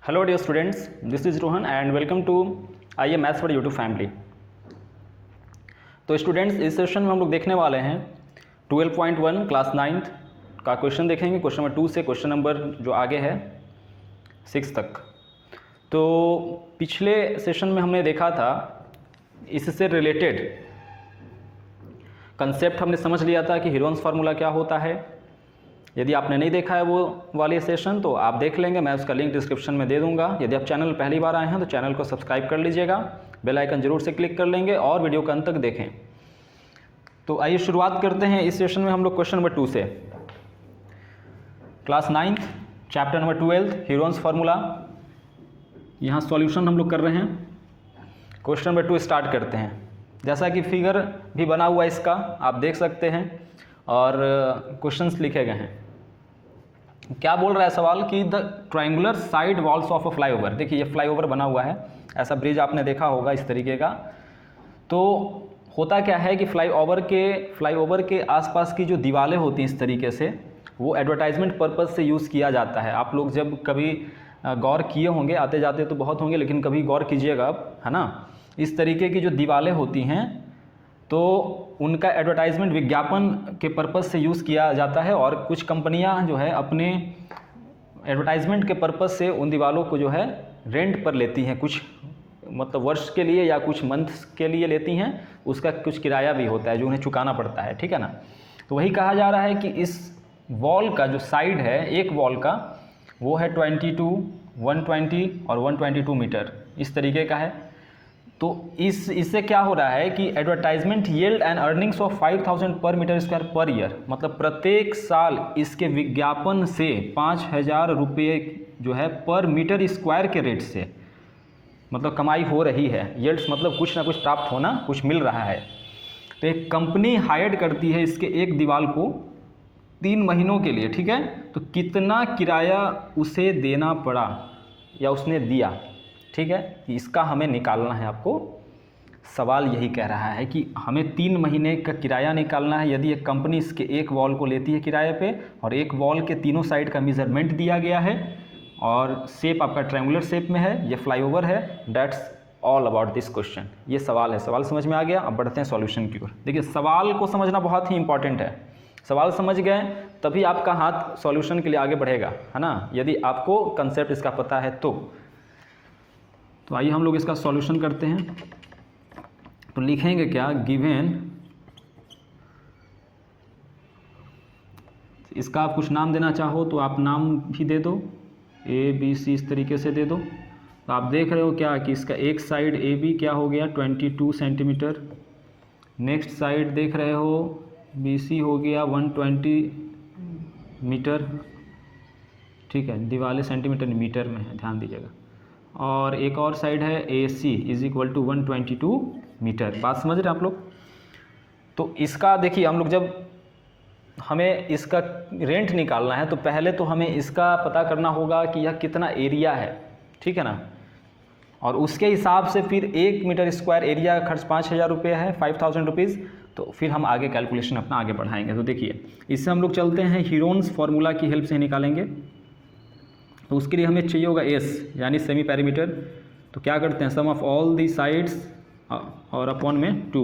Hello dear students, this is Rohan and welcome to I maths for YouTube family. तो students, इस session में हम लोग देखने वाले हैं 12.1 क्लास 9th का क्वेश्चन देखेंगे। क्वेश्चन नंबर 2 से क्वेश्चन नंबर जो आगे है 6 तक। तो पिछले सेशन में हमने देखा था, इससे रिलेटेड कंसेप्ट हमने समझ लिया था कि हीरोन्स फार्मूला क्या होता है। यदि आपने नहीं देखा है वो वाले सेशन तो आप देख लेंगे, मैं उसका लिंक डिस्क्रिप्शन में दे दूंगा। यदि आप चैनल पहली बार आए हैं तो चैनल को सब्सक्राइब कर लीजिएगा, बेल आइकन जरूर से क्लिक कर लेंगे और वीडियो का अंत तक देखें। तो आइए शुरुआत करते हैं इस सेशन में हम लोग क्वेश्चन नंबर 2 से। Class 9th chapter number 12 Heron's formula, यहाँ सॉल्यूशन हम लोग कर रहे हैं। क्वेश्चन नंबर 2 स्टार्ट करते हैं। जैसा कि फिगर भी बना हुआ है इसका, आप देख सकते हैं और क्वेश्चंस लिखे गए हैं। क्या बोल रहा है सवाल कि the triangular side walls of a flyover. देखिए ये फ्लाईओवर बना हुआ है, ऐसा ब्रिज आपने देखा होगा इस तरीके का। तो होता क्या है कि फ्लाईओवर के आसपास की जो दीवारें होती हैं इस तरीके से, वो एडवर्टाइजमेंट पर्पज़ से यूज़ किया जाता है। आप लोग जब कभी गौर किए होंगे, आते जाते तो बहुत होंगे, लेकिन कभी गौर कीजिएगा आप, है ना। इस तरीके की जो दीवारें होती हैं तो उनका एडवर्टाइजमेंट विज्ञापन के पर्पज़ से यूज़ किया जाता है, और कुछ कंपनियां जो है अपने एडवर्टाइजमेंट के पर्पज़ से उन दीवारों को जो है रेंट पर लेती हैं, कुछ मतलब वर्ष के लिए या कुछ मंथ्स के लिए लेती हैं। उसका कुछ किराया भी होता है जो उन्हें चुकाना पड़ता है, ठीक है ना। तो वही कहा जा रहा है कि इस वॉल का जो साइड है, एक वॉल का, वो है 22, 120 और 122 मीटर इस तरीके का है। तो इससे क्या हो रहा है कि advertisement yield and earnings of 5000 पर मीटर स्क्वायर पर ईयर, मतलब प्रत्येक साल इसके विज्ञापन से 5000 रुपये जो है पर मीटर स्क्वायर के रेट से मतलब कमाई हो रही है। यील्ड्स मतलब कुछ ना कुछ प्राप्त होना, कुछ मिल रहा है। तो एक कंपनी हायर करती है इसके एक दीवार को 3 महीनों के लिए, ठीक है। तो कितना किराया उसे देना पड़ा या उसने दिया, ठीक है, इसका हमें निकालना है। आपको सवाल यही कह रहा है कि हमें 3 महीने का किराया निकालना है। यदि एक कंपनी इसके एक वॉल को लेती है किराए पे और एक वॉल के तीनों साइड का मेजरमेंट दिया गया है और शेप आपका ट्रायंगुलर शेप में है, ये फ्लाईओवर है, that's all about this question. ये सवाल है। सवाल समझ में आ गया। अब बढ़ते हैं सॉल्यूशन की ओर। देखिए सवाल को समझना बहुत ही इंपॉर्टेंट है। सवाल समझ गए तभी आपका हाथ सॉल्यूशन के लिए आगे बढ़ेगा, है ना, यदि आपको कंसेप्ट इसका पता है तो आइए हम लोग इसका सॉल्यूशन करते हैं। तो लिखेंगे क्या, गिवन, इसका आप कुछ नाम देना चाहो तो आप नाम भी दे दो, ABC इस तरीके से दे दो। तो आप देख रहे हो क्या कि इसका एक साइड AB क्या हो गया 22 सेंटीमीटर, नेक्स्ट साइड देख रहे हो BC हो गया 120 मीटर, ठीक है। दीवारें सेंटीमीटर मीटर में है, ध्यान दीजिएगा। और एक और साइड है AC is equal to 122 metre. बात समझ रहे हैं आप लोग। तो इसका देखिए, हम लोग जब हमें इसका रेंट निकालना है तो पहले तो हमें इसका पता करना होगा कि यह कितना एरिया है, ठीक है ना। और उसके हिसाब से फिर 1 मीटर स्क्वायर एरिया का खर्च 5000 रुपये है, 5000 रुपीज़। तो फिर हम आगे कैलकुलेशन अपना आगे बढ़ाएंगे। तो देखिए इससे हम लोग चलते हैं, हीरोन्स फार्मूला की हेल्प से निकालेंगे। तो उसके लिए हमें चाहिए होगा S यानी सेमी पैरीमीटर। तो क्या करते हैं, सम ऑफ ऑल दी साइड्स और अपॉन में 2,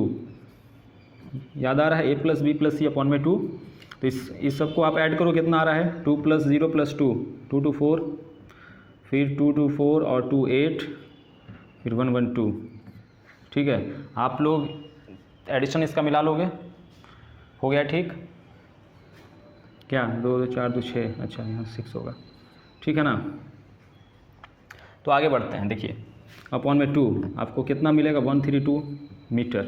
याद आ रहा है A + B + C अपॉन में 2। तो इस सबको आप ऐड करो, कितना आ रहा है 2 + 0 + 2, 2 2 4, फिर 2 2 4 और 2 8, फिर 1 1 2, ठीक है। आप लोग एडिशन इसका मिला लोगे, हो गया, ठीक क्या, 2 2 4 2 6, अच्छा यहाँ 6 होगा, ठीक है ना। तो आगे बढ़ते हैं। देखिए अपॉन में 2 आपको कितना मिलेगा 132 मीटर।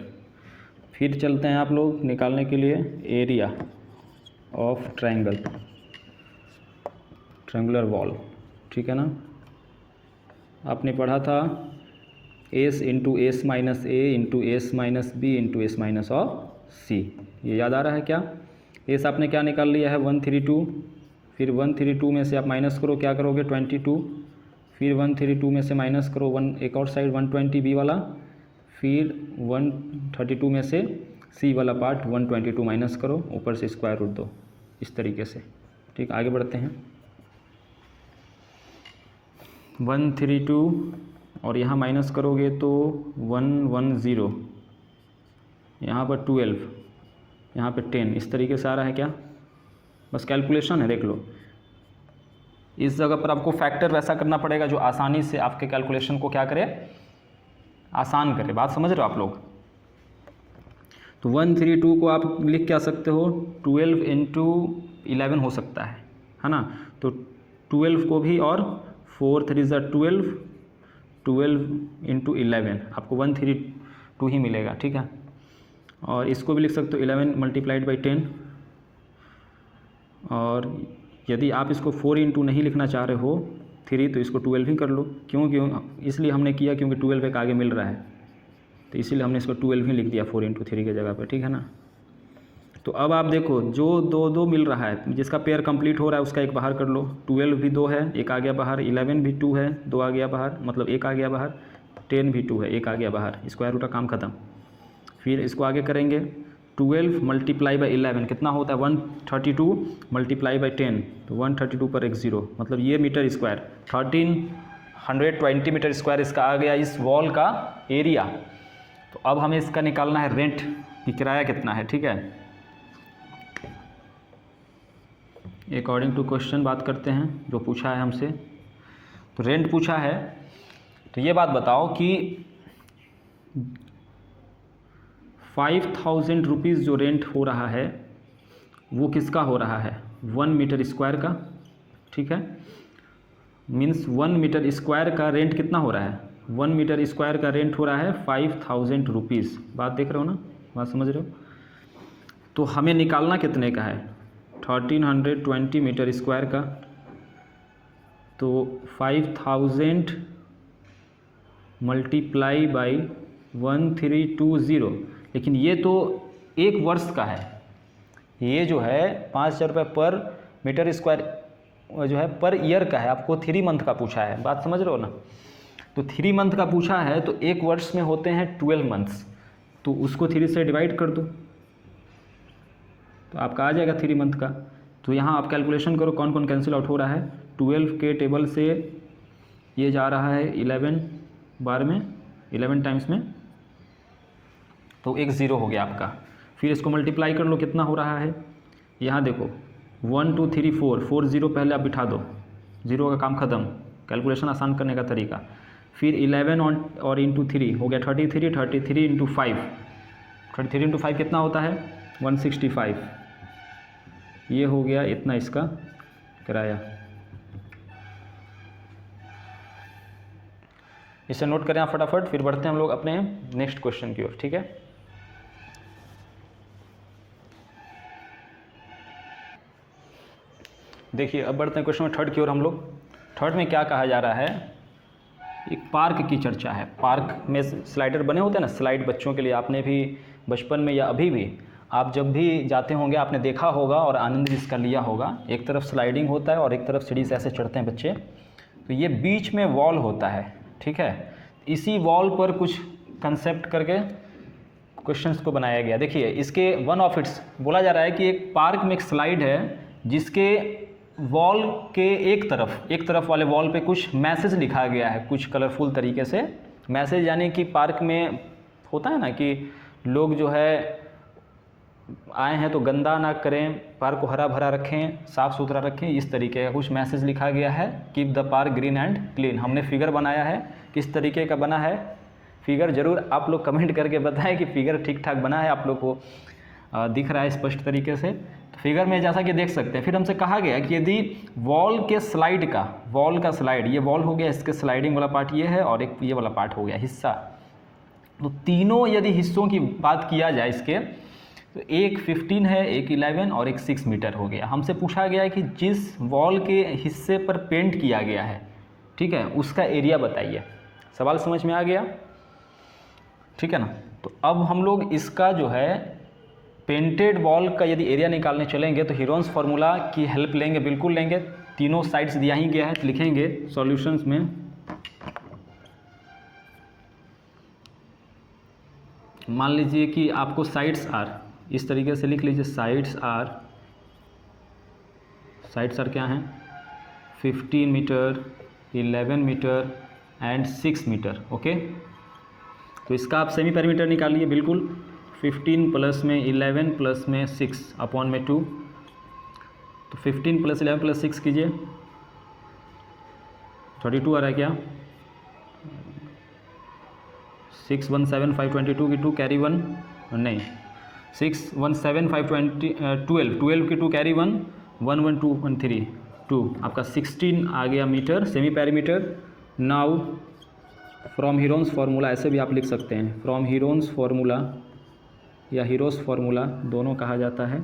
फिर चलते हैं आप लोग निकालने के लिए एरिया ऑफ ट्रायंगुलर वॉल, ठीक है ना। आपने पढ़ा था S × S - A × S - B × S - C, ये याद आ रहा है क्या। S आपने क्या निकाल लिया है 132, फिर 132 में से आप माइनस करो, क्या करोगे 22, फिर 132 में से माइनस करो एक और साइड 120 B वाला, फिर 132 में से C वाला पार्ट 122 माइनस करो, ऊपर से स्क्वायर रूट दो, इस तरीके से, ठीक। आगे बढ़ते हैं। 132 और यहाँ माइनस करोगे तो 110, यहाँ पर 12, यहाँ पे 10, इस तरीके से आ रहा है क्या? बस कैलकुलेशन है, देख लो। इस जगह पर आपको फैक्टर वैसा करना पड़ेगा जो आसानी से आपके कैलकुलेशन को क्या करे, आसान करे। बात समझ रहे हो आप लोग? तो 132 को आप लिख क्या सकते हो, 12 इंटू 11 हो सकता है ना? तो 12 को भी और 4 3 12, 12 इंटू 11 आपको 132 ही मिलेगा, ठीक है। और इसको भी लिख सकते हो 11 मल्टीप्लाइड बाई 10। और यदि आप इसको 4 इंटू नहीं लिखना चाह रहे हो 3, तो इसको 12 ही कर लो। क्यों इसलिए हमने किया क्योंकि 12 एक आगे मिल रहा है, तो इसीलिए हमने इसको 12 ही लिख दिया 4 इंटू 3 की जगह पर, ठीक है ना। तो अब आप देखो जो 2 मिल रहा है, जिसका पेयर कंप्लीट हो रहा है उसका एक बाहर कर लो। 12 भी 2 है, एक आ गया बाहर, 11 भी 2 है, 2 आ गया बाहर, मतलब एक आ गया बाहर, 10 भी 2 है, एक आ गया बाहर, स्क्वायर रूट का काम खत्म। फिर इसको आगे करेंगे, 12 मल्टीप्लाई बाई 11 कितना होता है, 132 मल्टीप्लाई बाई 10, तो 132 पर एक 0, मतलब ये मीटर स्क्वायर 1320 मीटर स्क्वायर इसका आ गया इस वॉल का एरिया। तो अब हमें इसका निकालना है रेंट कि किराया कितना है, ठीक है। अकॉर्डिंग टू क्वेश्चन बात करते हैं जो पूछा है हमसे। तो रेंट पूछा है, तो ये बात बताओ कि 5000 रुपीज़ जो रेंट हो रहा है वो किसका हो रहा है, 1 मीटर स्क्वायर का, ठीक है। मीन्स 1 मीटर स्क्वायर का रेंट कितना हो रहा है, 1 मीटर स्क्वायर का रेंट हो रहा है 5000 रुपीज़। बात देख रहे हो ना, बात समझ रहे हो? तो हमें निकालना कितने का है, 1320 मीटर स्क्वायर का। तो 5000 मल्टीप्लाई बाई 1320, लेकिन ये तो एक वर्ष का है, ये जो है 5000 रुपये पर मीटर स्क्वायर जो है पर ईयर का है, आपको 3 मंथ का पूछा है। बात समझ रहे हो ना? तो 3 मंथ का पूछा है, तो एक वर्ष में होते हैं 12 मंथ्स, तो उसको 3 से डिवाइड कर दो तो आपका आ जाएगा 3 मंथ का। तो यहाँ आप कैलकुलेशन करो कौन कौन कैंसिल आउट हो रहा है। 12 के टेबल से ये जा रहा है 11 बार में, 11 टाइम्स में, तो एक 0 हो गया आपका। फिर इसको मल्टीप्लाई कर लो, कितना हो रहा है, यहाँ देखो 1 2 3 4, 4 0 पहले आप बिठा दो, 0 का काम ख़त्म, कैलकुलेशन आसान करने का तरीका। फिर 11 और इंटू 3 हो गया 33, 33 इंटू 5, 33 इंटू 5 कितना होता है, 165, ये हो गया इतना इसका किराया। इसे नोट करें आप फटाफट, फिर बढ़ते हैं हम लोग अपने नेक्स्ट क्वेश्चन की ओर, ठीक है। देखिए अब बढ़ते हैं क्वेश्चन में थर्ड की ओर हम लोग। थर्ड में क्या कहा जा रहा है, एक पार्क की चर्चा है। पार्क में स्लाइडर बने होते हैं ना, स्लाइड बच्चों के लिए, आपने भी बचपन में या अभी भी आप जब भी जाते होंगे आपने देखा होगा और आनंद भी इसका लिया होगा। एक तरफ स्लाइडिंग होता है और एक तरफ सीढ़ी से ऐसे चढ़ते हैं बच्चे, तो ये बीच में वॉल होता है, ठीक है। इसी वॉल पर कुछ कंसेप्ट करके क्वेश्चंस को बनाया गया। देखिए इसके वन ऑफ इट्स बोला जा रहा है कि एक पार्क में एक स्लाइड है जिसके वॉल के एक तरफ वाले वॉल पे कुछ मैसेज लिखा गया है, कुछ कलरफुल तरीके से मैसेज, यानी कि पार्क में होता है ना कि लोग जो है आए हैं तो गंदा ना करें, पार्क को हरा भरा रखें, साफ़ सुथरा रखें, इस तरीके का कुछ मैसेज लिखा गया है। Keep the park green and clean. हमने फिगर बनाया है, किस तरीके का बना है फिगर, ज़रूर आप लोग कमेंट करके बताएं कि फिगर ठीक ठाक बना है, आप लोग को दिख रहा है स्पष्ट तरीके से। तो फिगर में जैसा कि देख सकते हैं। फिर हमसे कहा गया कि यदि वॉल का स्लाइड, ये वॉल हो गया, इसके स्लाइडिंग वाला पार्ट ये है और एक ये वाला पार्ट हो गया हिस्सा, तो तीनों यदि हिस्सों की बात किया जाए इसके, तो एक 15 है, एक 11 और एक 6 मीटर हो गया। हमसे पूछा गया है कि जिस वॉल के हिस्से पर पेंट किया गया है, ठीक है, उसका एरिया बताइए। सवाल समझ में आ गया, ठीक है ना। तो अब हम लोग इसका जो है पेंटेड वॉल का यदि एरिया निकालने चलेंगे तो हीरोन्स फार्मूला की हेल्प लेंगे, बिल्कुल लेंगे। तीनों साइड्स दिया ही गया है, तो लिखेंगे सॉल्यूशंस में। मान लीजिए कि आपको साइड्स आर, इस तरीके से लिख लीजिए, साइड्स आर क्या हैं, 15 metre 11 metre and 6 metre. Okay, तो इसका आप सेमी पेरीमीटर निकालिए बिल्कुल। 15 प्लस में 11 प्लस में 6 अपॉन में 2, तो 15 प्लस 11 प्लस 6 कीजिए, 32 आ रहा है क्या? 617,522 की 2 कैरी 1 नहीं, 617,520 12 की 2 कैरी 1 11213 2 आपका 16 आ गया metre semi perimeter. Now from Heron's formula, ऐसे भी आप लिख सकते हैं, फ्रॉम हीरोन्स फार्मूला या हीरोस फार्मूला दोनों कहा जाता है।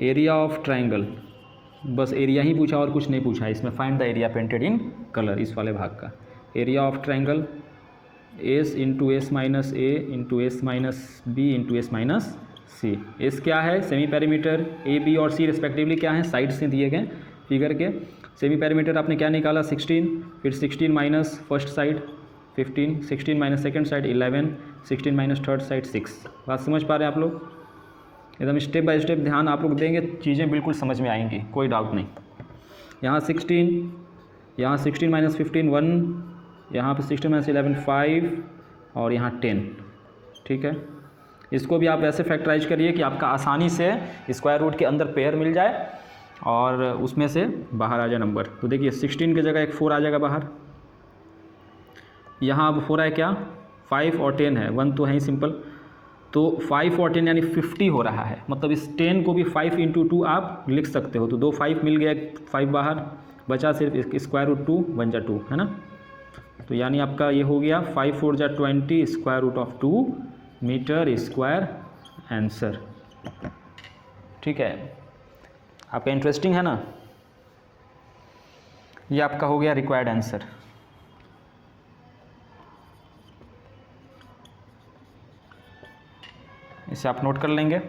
एरिया ऑफ ट्रायंगल, बस एरिया ही पूछा और कुछ नहीं पूछा है इसमें। Find the area painted in colour, इस वाले भाग का area of triangle s into s minus a into s minus b into s minus c. S क्या है? Semi perimeter. ए बी और सी रिस्पेक्टिवली क्या है? साइड से दिए गए फिगर के। सेमी पेरीमीटर आपने क्या निकाला? 16, फिर 16 minus first side 15, 16 minus second side 11, 16 minus third side 6। बात समझ पा रहे हैं आप लोग? एकदम स्टेप बाय स्टेप ध्यान आप लोग देंगे, चीज़ें बिल्कुल समझ में आएंगी, कोई डाउट नहीं। यहाँ 16, यहाँ 16 माइनस 15 1, यहाँ पे 16 माइनस 11 5 और यहाँ 10। ठीक है, इसको भी आप ऐसे फैक्टराइज करिए कि आपका आसानी से स्क्वायर रूट के अंदर पेयर मिल जाए और उसमें से बाहर आ जाए नंबर। तो देखिए 16 की जगह एक 4 आ जाएगा बाहर। यहाँ अब 4 है क्या? 5 और 10 है, 1 तो है ही सिंपल। तो 5 और 10 यानी 50 हो रहा है। मतलब इस 10 को भी 5 इंटू 2 आप लिख सकते हो। तो 2 5 मिल गया, 5 बाहर बचा, सिर्फ स्क्वायर रूट 2 1 जा 2 है ना। तो यानी आपका ये हो गया 5 4 जा 20 square root of 2 metre square answer. ठीक है, आपका इंटरेस्टिंग है ना। ये आपका हो गया रिक्वायर्ड आंसर। इसे आप नोट कर लेंगे।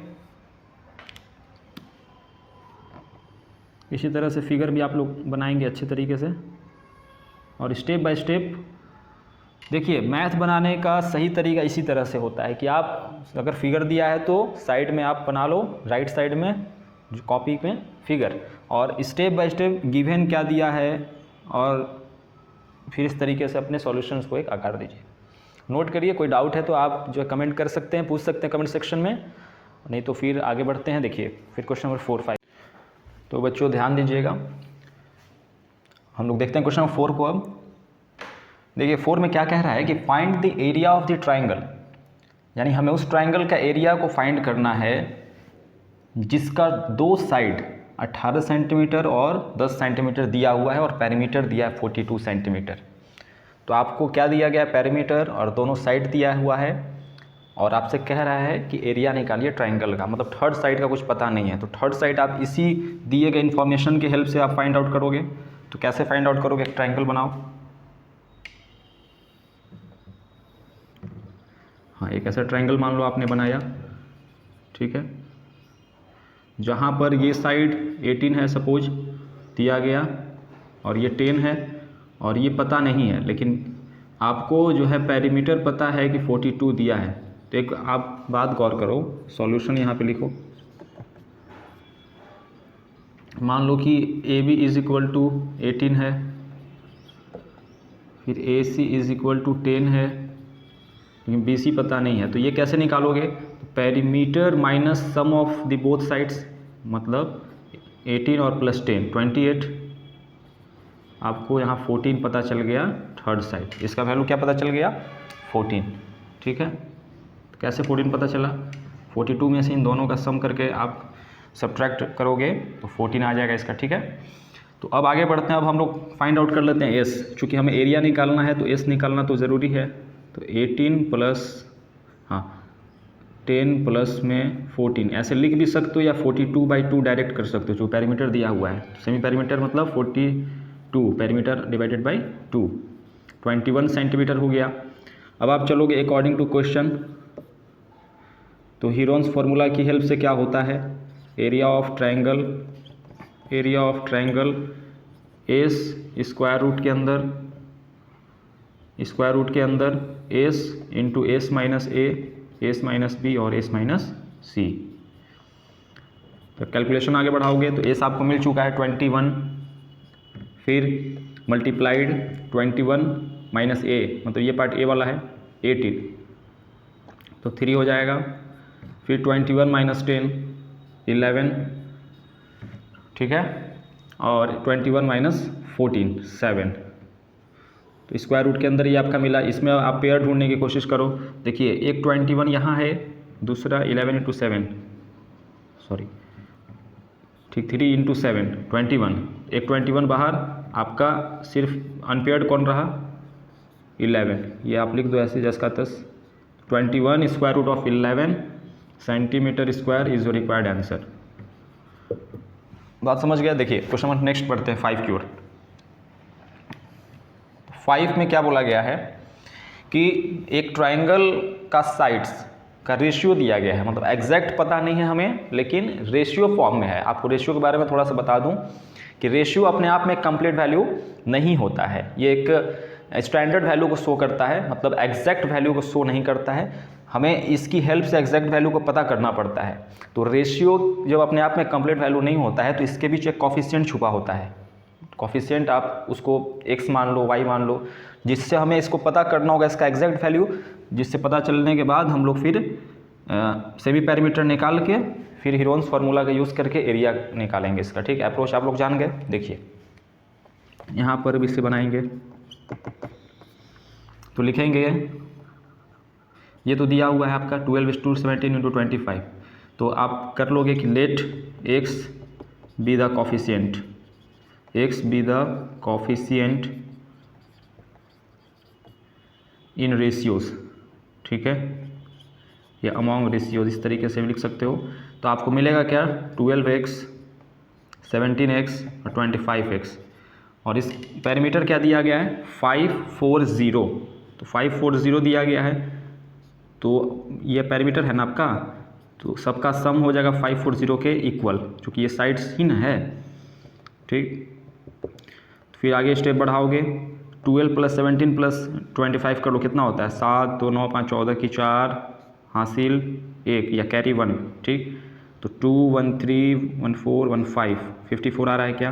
इसी तरह से फिगर भी आप लोग बनाएंगे अच्छे तरीके से और स्टेप बाय स्टेप। देखिए मैथ बनाने का सही तरीका इसी तरह से होता है कि आप अगर फिगर दिया है तो साइड में आप बना लो, राइट साइड में कॉपी में फिगर, और स्टेप बाय स्टेप गिवन क्या दिया है और फिर इस तरीके से अपने सॉल्यूशंस को एक आकार दीजिए। नोट करिए, कोई डाउट है तो आप जो है कमेंट कर सकते हैं, पूछ सकते हैं कमेंट सेक्शन में, नहीं तो फिर आगे बढ़ते हैं। देखिए फिर क्वेश्चन नंबर 4 5। तो बच्चों ध्यान दीजिएगा, हम लोग देखते हैं क्वेश्चन नंबर 4 को। अब देखिए 4 में क्या कह रहा है कि find the area of the triangle, यानी हमें उस ट्राइंगल का एरिया को फाइंड करना है जिसका दो साइड 18 सेंटीमीटर और 10 सेंटीमीटर दिया हुआ है और पेरीमीटर दिया है 42 सेंटीमीटर। तो आपको क्या दिया गया है? पेरीमीटर और दोनों साइड दिया हुआ है और आपसे कह रहा है कि एरिया निकालिए ट्राइंगल का। मतलब थर्ड साइड का कुछ पता नहीं है, तो थर्ड साइड आप इसी दिए गए इन्फॉर्मेशन की हेल्प से आप फाइंड आउट करोगे। तो कैसे फाइंड आउट करोगे? एक ट्राइंगल बनाओ। हाँ, एक ऐसा ट्राइंगल मान लो आपने बनाया, ठीक है, जहाँ पर ये साइड 18 है सपोज दिया गया और ये 10 है और ये पता नहीं है, लेकिन आपको जो है पेरीमीटर पता है कि 42 दिया है। तो एक आप बात गौर करो, सॉल्यूशन यहाँ पे लिखो। मान लो कि A B is equal to 18 है, फिर A C is equal to 10 है, लेकिन बी सी पता नहीं है। तो ये कैसे निकालोगे? Perimeter minus sum of the both sides, मतलब 18 और प्लस 10 28। आपको यहाँ 14 पता चल गया थर्ड साइड, इसका वैल्यू क्या पता चल गया? 14। ठीक है, तो कैसे 14 पता चला? 42 में से इन दोनों का सम करके आप सब्ट्रैक्ट करोगे तो 14 आ जाएगा इसका। ठीक है, तो अब आगे बढ़ते हैं। अब हम लोग फाइंड आउट कर लेते हैं एस, चूँकि हमें एरिया निकालना है तो एस निकालना तो ज़रूरी है। तो 18 प्लस 10 प्लस में 14 ऐसे लिख भी सकते हो या 42/2 डायरेक्ट कर सकते हो जो पेरीमीटर दिया हुआ है। सेमी पेरीमीटर मतलब 42 पेरीमीटर डिवाइडेड बाई 2, 21 सेंटीमीटर हो गया। अब आप चलोगे अकॉर्डिंग टू क्वेश्चन, तो हीरोन्स फार्मूला की हेल्प से क्या होता है? Area of triangle s square root के अंदर s into s minus a, s minus b और एस माइनस सी। तो कैलकुलेशन आगे बढ़ाओगे तो एस आपको मिल चुका है 21, फिर मल्टीप्लाइड 21 माइनस ए, मतलब ये पार्ट ए वाला है 18, तो 3 हो जाएगा। फिर 21 माइनस 10 11, ठीक है, और 21 माइनस 14 7। तो स्क्वायर रूट के अंदर ये आपका मिला। इसमें आप पेयर ढूंढने की कोशिश करो। देखिए एक 21 यहाँ है, दूसरा 11 इंटू 7, सॉरी ठीक 3 इंटू 7 21, एक 21 बाहर, आपका सिर्फ अनपेयर्ड कौन रहा 11। ये आप लिख दो ऐसे जैसे का तस। 21 square root of 11 centimetre square is your required answer. बात समझ गया। देखिए क्वेश्चन नंबर नेक्स्ट पढ़ते हैं 5 की ओर। 5 में क्या बोला गया है कि एक ट्राइंगल का साइड्स का रेशियो दिया गया है, मतलब एग्जैक्ट पता नहीं है हमें, लेकिन रेशियो फॉर्म में है। आपको रेशियो के बारे में थोड़ा सा बता दूं कि रेशियो अपने आप में कंप्लीट वैल्यू नहीं होता है, ये एक स्टैंडर्ड वैल्यू को शो करता है, मतलब एग्जैक्ट वैल्यू को शो नहीं करता है। हमें इसकी हेल्प से एग्जैक्ट वैल्यू को पता करना पड़ता है। तो रेशियो जब अपने आप में कंप्लीट वैल्यू नहीं होता है तो इसके बीच एक कॉफिशिएंट छुपा होता है। कॉफिशिएंट आप उसको x मान लो, y मान लो, जिससे हमें इसको पता करना होगा इसका एग्जैक्ट वैल्यू, जिससे पता चलने के बाद हम लोग फिर सेमी पैरामीटर निकाल के फिर हीरोन्स फार्मूला का यूज़ करके एरिया निकालेंगे इसका। ठीक, अप्रोच आप लोग जान गए। देखिए यहाँ पर भी इसे बनाएंगे तो लिखेंगे, ये तो दिया हुआ है आपका 12:17 इंटू 25, तो आप कर लोगे कि let x be the coefficient, x be the coefficient in ratios, ठीक है, या अमॉन्ग रेशियोज, इस तरीके से भी लिख सकते हो। तो आपको मिलेगा क्या 12x 17x और 25x, और इस पैरामीटर क्या दिया गया है 540, तो 540 दिया गया है। तो ये पैरामीटर है ना आपका, तो सबका सम हो जाएगा 540 के इक्वल, क्योंकि ये साइड्स ही ना है। ठीक, तो फिर आगे स्टेप बढ़ाओगे, 12 प्लस 17 प्लस 25 कर लो, कितना होता है 7 2 9 5 14 की 4 हासिल 1 या कैरी 1। ठीक, तो 2 1 3 1 4 1 5 54 आ रहा है क्या,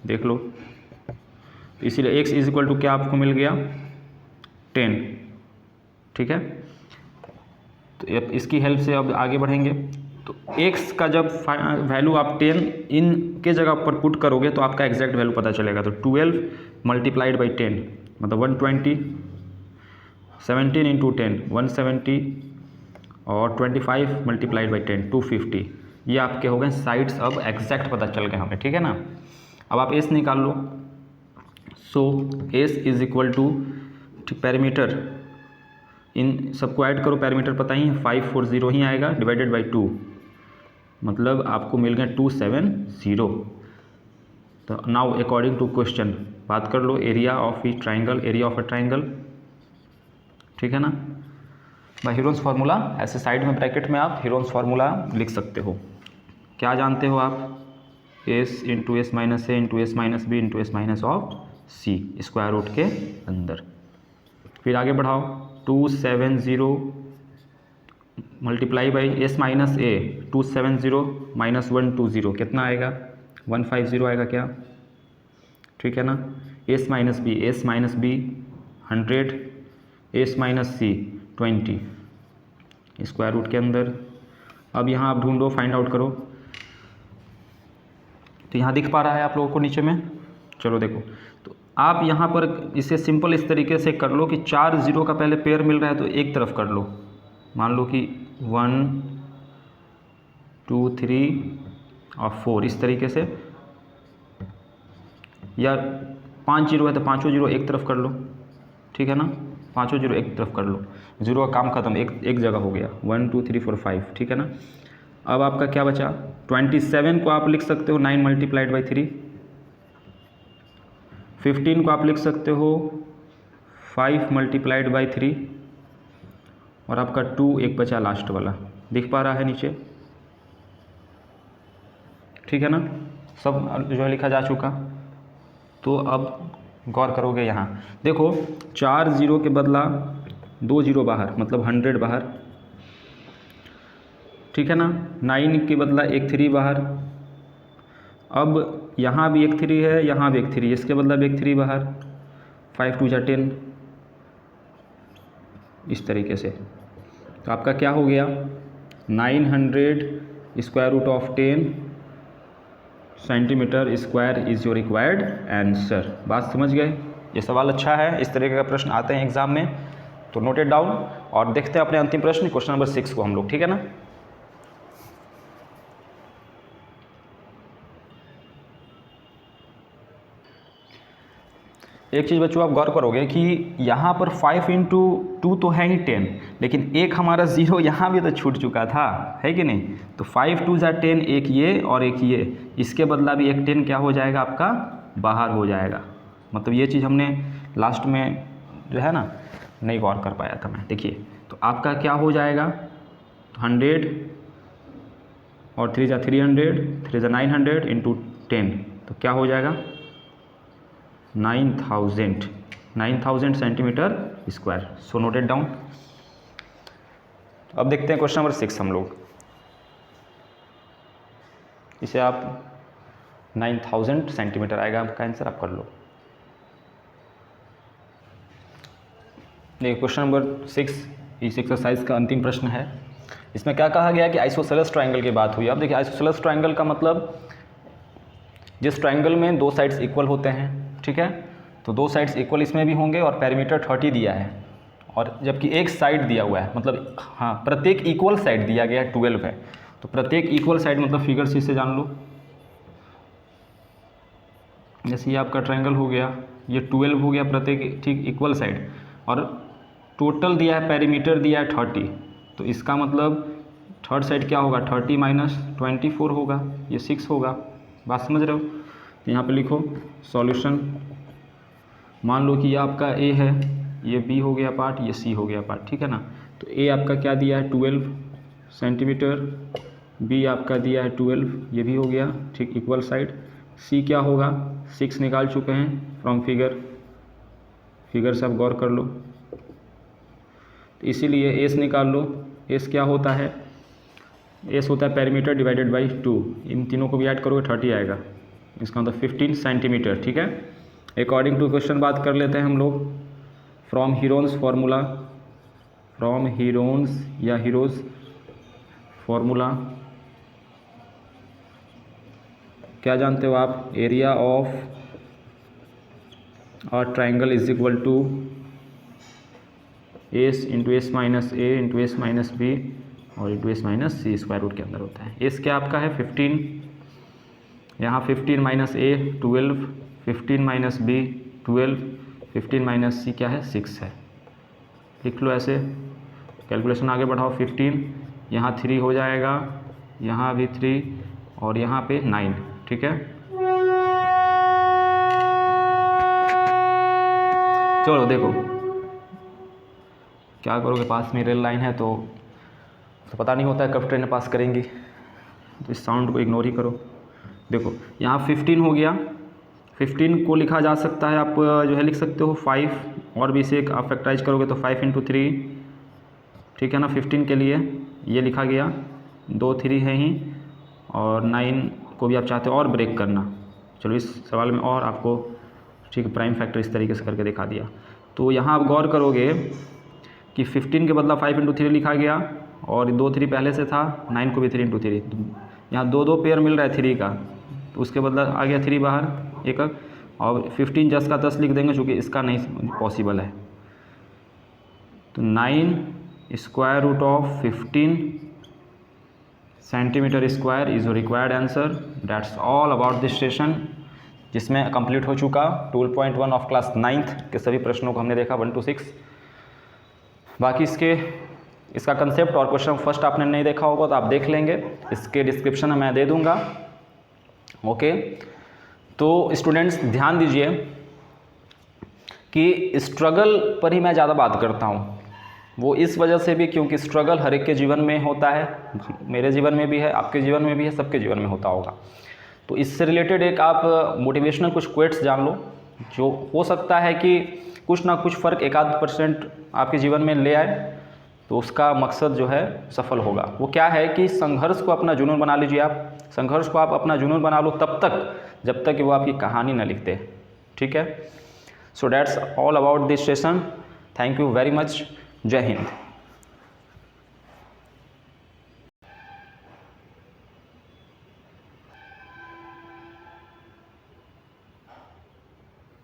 देख लो। तो इसीलिए x इज इक्वल टू क्या आपको मिल गया 10। ठीक है, तो इसकी हेल्प से अब आगे बढ़ेंगे। तो x का जब वैल्यू आप 10 इन के जगह पर पुट करोगे तो आपका एग्जैक्ट वैल्यू पता चलेगा। तो 12 मल्टीप्लाइड बाई 10 मतलब 120, 17 इंटू 10 170, और 25 मल्टीप्लाइड बाई 10 250। ये आपके हो गए साइड्स, अब एग्जैक्ट पता चल गए हमें। ठीक है ना, अब आप s निकाल लो। So s is equal to parameter, इन सबको ऐड करो, पैरामीटर पता ही है 540 ही आएगा डिवाइडेड बाई 2, मतलब आपको मिल गए 270। तो नाउ अकॉर्डिंग टू क्वेश्चन बात कर लो area of a triangle, area of a triangle. ठीक है ना, बाय हीरोन्स फार्मूला, ऐसे साइड में ब्रैकेट में आप हीरोन्स फार्मूला लिख सकते हो। क्या जानते हो आप, s into s minus a into s minus b into s minus of c square root के अंदर। फिर आगे बढ़ाओ, 270 multiply by s minus a, 270 minus 120 कितना आएगा 150 आएगा क्या। ठीक है ना, s minus b 100, s minus c 20 square root के अंदर। अब यहाँ आप ढूंढो, फाइंड आउट करो। तो यहाँ दिख पा रहा है आप लोगों को नीचे में, चलो देखो। तो आप यहाँ पर इसे सिंपल इस तरीके से कर लो कि 4 0 का पहले पेयर मिल रहा है तो एक तरफ कर लो, मान लो कि 1 2 3 और 4 इस तरीके से, या 5 0 है तो 5 0 एक तरफ कर लो। ठीक है ना, 5 0 एक तरफ कर लो, 0 का काम खत्म, एक जगह हो गया 1 2 3 4 5। ठीक है ना, अब आपका क्या बचा 27 को आप लिख सकते हो 9 मल्टीप्लाइड बाई 3, 15 को आप लिख सकते हो 5 मल्टीप्लाइड बाई 3, और आपका 2 एक बचा लास्ट वाला, दिख पा रहा है नीचे। ठीक है ना, सब जो है लिखा जा चुका। तो अब गौर करोगे यहाँ देखो, 4 0 के बदला 2 0 बाहर, मतलब 100 बाहर। ठीक है ना, 9 के बदला एक 3 बाहर, अब यहाँ भी एक 3 है, यहाँ भी एक 3, इसके मतलब एक 3 बाहर, 5 2 जा 10, इस तरीके से। तो आपका क्या हो गया, 900 square root of 10 centimetre square is your required answer. बात समझ गए? ये सवाल अच्छा है, इस तरीके का प्रश्न आते हैं एग्जाम में, तो नोट इट डाउन। और देखते हैं अपने अंतिम प्रश्न, क्वेश्चन नंबर 6 को हम लोग, ठीक है ना। एक चीज़ बच्चों आप गौर करोगे कि यहाँ पर 5 इंटू 2 तो है ही 10, लेकिन एक हमारा 0 यहाँ भी तो छूट चुका था, है कि नहीं। तो 5 2 जा 10, एक ये और एक ये, इसके बदला भी एक 10 क्या हो जाएगा आपका, बाहर हो जाएगा। मतलब ये चीज़ हमने लास्ट में जो है ना नहीं गौर कर पाया था मैं। देखिए तो आपका क्या हो जाएगा, 100 और 3 जा 300, 3 जा 900 इंटू 10, तो क्या हो जाएगा 9000 सेंटीमीटर स्क्वायर। सो नोटेड डाउन। अब देखते हैं क्वेश्चन नंबर 6 हम लोग। इसे आप 9000 सेंटीमीटर आएगा आपका आंसर, आप कर लो। देखिए क्वेश्चन नंबर 6 इस एक्सरसाइज का अंतिम प्रश्न है। इसमें क्या कहा गया कि आइसोसेलेस ट्रायंगल की बात हुई। अब देखिए आइसोसेलेस ट्रायंगल का मतलब जिस ट्रायंगल में दो साइड्स इक्वल होते हैं, ठीक है, तो दो साइड्स इक्वल इसमें भी होंगे और पेरीमीटर 30 दिया है, और जबकि एक साइड दिया हुआ है, मतलब हाँ प्रत्येक इक्वल साइड दिया गया है 12 है। तो प्रत्येक इक्वल साइड मतलब फिगर सी से जान लो, जैसे ये आपका ट्रायंगल हो गया, ये 12 हो गया प्रत्येक ठीक इक्वल साइड, और टोटल दिया है पेरीमीटर दिया है 30, तो इसका मतलब थर्ड साइड क्या होगा 30 माइनस 24 होगा, ये 6 होगा। बात समझ रहे हो। तो यहाँ पे लिखो सॉल्यूशन। मान लो कि ये आपका ए है, ये बी हो गया पार्ट, ये सी हो गया पार्ट, ठीक है ना। तो ए आपका क्या दिया है 12 सेंटीमीटर, बी आपका दिया है 12, ये भी हो गया ठीक इक्वल साइड। सी क्या होगा 6 निकाल चुके हैं फ्रॉम फिगर से आप गौर कर लो। तो इसीलिए एस निकाल लो। एस क्या होता है, एस होता है पेरीमीटर डिवाइडेड बाई 2, इन तीनों को भी ऐड करोगे 30 आएगा, इसका मतलब 15 सेंटीमीटर, ठीक है। अकॉर्डिंग टू क्वेश्चन बात कर लेते हैं हम लोग। From Heron's formula, from Heron's या हीरोज फार्मूला क्या जानते हो आप, area of a triangle is equal to s into s minus a into s minus b और into s minus c square root के अंदर होता है। एस क्या आपका है 15, यहाँ 15 माइनस ए 12, 15 माइनस बी 12, 15 माइनस सी क्या है 6 है। लिख लो ऐसे, कैलकुलेशन आगे बढ़ाओ। 15 यहाँ 3 हो जाएगा, यहाँ भी 3 और यहाँ पे 9, ठीक है। चलो देखो क्या करोगे, पास में रेल लाइन है तो पता नहीं होता है कब ट्रेन पास करेंगी, तो इस साउंड को इग्नोर ही करो। देखो यहाँ 15 हो गया, 15 को लिखा जा सकता है, आप जो है लिख सकते हो 5, और भी इसे आप फैक्टराइज करोगे तो 5 इंटू 3, ठीक है ना। 15 के लिए ये लिखा गया, 2 3 है ही, और 9 को भी आप चाहते हो और ब्रेक करना। चलो इस सवाल में और आपको ठीक प्राइम फैक्टर इस तरीके से करके दिखा दिया। तो यहाँ आप गौर करोगे कि 15 के बदला 5 इंटू 3 लिखा गया, और 2 3 पहले से था, 9 को भी 3 इंटू 3, यहाँ 2 2 पेयर मिल रहा है 3 का, तो उसके बदला आ गया 3 बाहर एक, और 15 10 का 10 लिख देंगे चूँकि इसका नहीं पॉसिबल है। तो 9 square root of 15 centimetre square is required answer. That's all about this session, जिसमें कंप्लीट हो चुका 12.1 ऑफ क्लास 9th के सभी प्रश्नों को हमने देखा 1 to 6। बाकी इसका कंसेप्ट और क्वेश्चन फर्स्ट आपने नहीं देखा होगा तो आप देख लेंगे, इसके डिस्क्रिप्शन में मैं दे दूंगा। ओके, तो स्टूडेंट्स ध्यान दीजिए कि स्ट्रगल पर ही मैं ज़्यादा बात करता हूँ, वो इस वजह से भी क्योंकि स्ट्रगल हर एक के जीवन में होता है, मेरे जीवन में भी है, आपके जीवन में भी है, सबके जीवन में होता होगा। तो इससे रिलेटेड एक आप मोटिवेशनल कुछ क्वेट्स जान लो, जो हो सकता है कि कुछ ना कुछ फ़र्क 1-8% आपके जीवन में ले आए, तो उसका मकसद जो है सफल होगा। वो क्या है कि संघर्ष को अपना जुनून बना लीजिए आप, संघर्ष को आप अपना जुनून बना लो तब तक जब तक कि वो आपकी कहानी न लिखते। ठीक है, so that's all about this session. Thank you very much. जय हिंद।